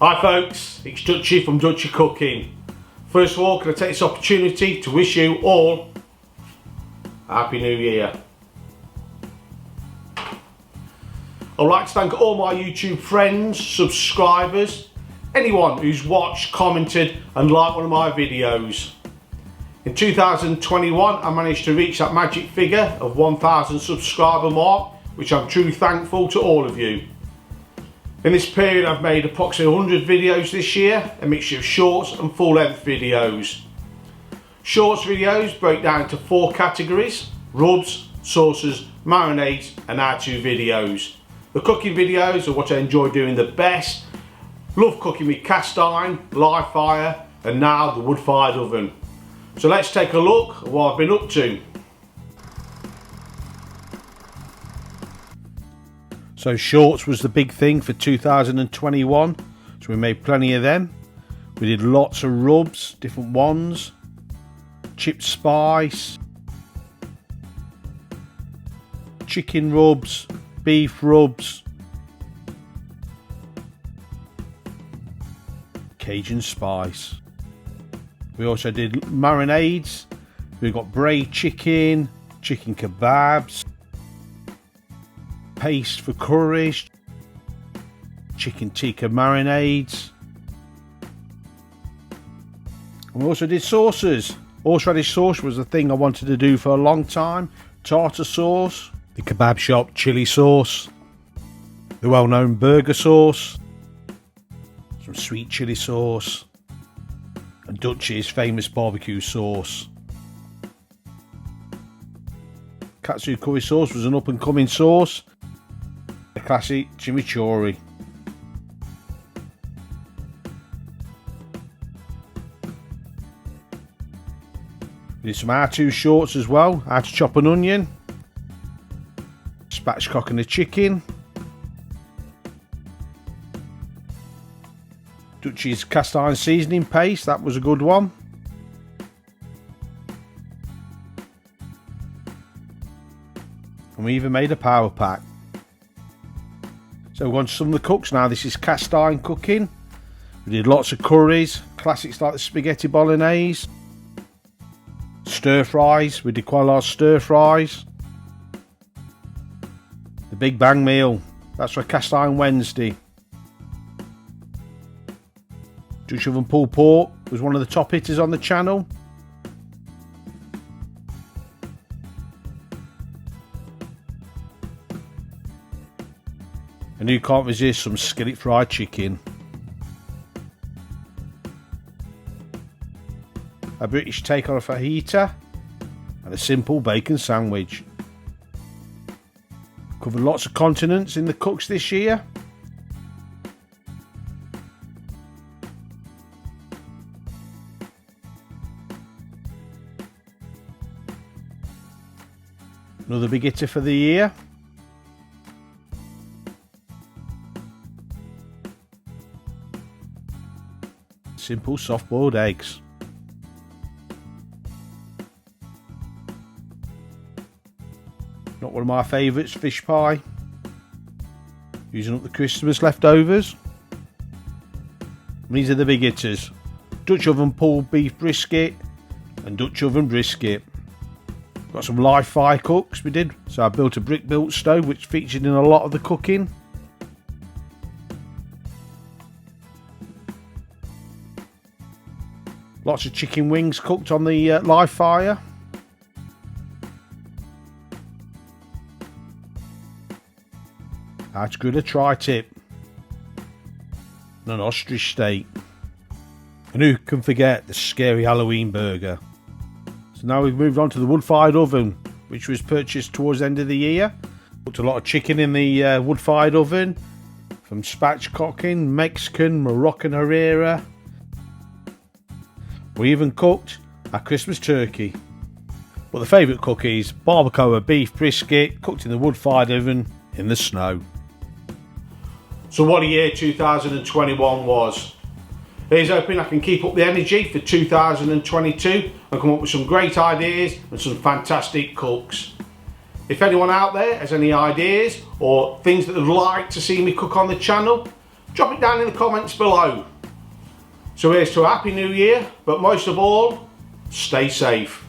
Hi folks, it's Dutchy from Dutchy Cooking. First of all, can I take this opportunity to wish you all a Happy New Year. I'd like to thank all my YouTube friends, subscribers, anyone who's watched, commented and liked one of my videos. In 2021 I managed to reach that magic figure of 1,000 subscriber mark, which I'm truly thankful to all of you. In this period I've made approximately 100 videos this year, a mixture of shorts and full length videos. Shorts videos break down into 4 categories: rubs, sauces, marinades and how-to videos. The cooking videos are what I enjoy doing the best. Love cooking with cast iron, live fire and now the wood-fired oven. So let's take a look at what I've been up to. So shorts was the big thing for 2021, so we made plenty of them. We did lots of rubs, different ones, chipped spice, chicken rubs, beef rubs, Cajun spice. We also did marinades. We've got braised chicken, chicken kebabs, paste for curries, chicken tikka marinades. And we also did sauces. Horseradish sauce was the thing I wanted to do for a long time. Tartar sauce, the kebab shop chili sauce, the well-known burger sauce, some sweet chili sauce, and Dutchy's famous barbecue sauce. Katsu curry sauce was an up-and-coming sauce. The classic chimichurri. We did some how-to shorts as well. How to chop an onion, spatchcocking a chicken, Dutchy's cast iron seasoning paste, that was a good one. And we even made a power pack. So we're on to some of the cooks now. This is cast iron cooking. We did lots of curries, classics like the spaghetti bolognese, stir fries. We did quite a lot of stir fries. The Big Bang meal, that's for cast iron Wednesday. Dutch oven pulled pork was one of the top hitters on the channel. And you can't resist some skillet fried chicken. A British take on a fajita and a simple bacon sandwich. Covered lots of continents in the cooks this year. Another big hitter for the year. Simple soft boiled eggs. Not one of my favourites, fish pie. Using up the Christmas leftovers. And these are the big hitters. Dutch oven pulled beef brisket and Dutch oven brisket. Got some live fire cooks we did. So I built a brick built stove which featured in a lot of the cooking. Lots of chicken wings cooked on the live fire. How to grill a tri-tip. And an ostrich steak. And who can forget the scary Halloween burger. So now we've moved on to the wood-fired oven, which was purchased towards the end of the year. Cooked a lot of chicken in the wood-fired oven. From spatchcocking, Mexican, Moroccan Herrera. We even cooked our Christmas turkey. But the favourite cook is barbacoa beef brisket cooked in the wood-fired oven in the snow. So what a year 2021 was. Here's hoping I can keep up the energy for 2022 and come up with some great ideas and some fantastic cooks. If anyone out there has any ideas or things that they'd like to see me cook on the channel, drop it down in the comments below. So here's to a happy new year, but most of all, stay safe.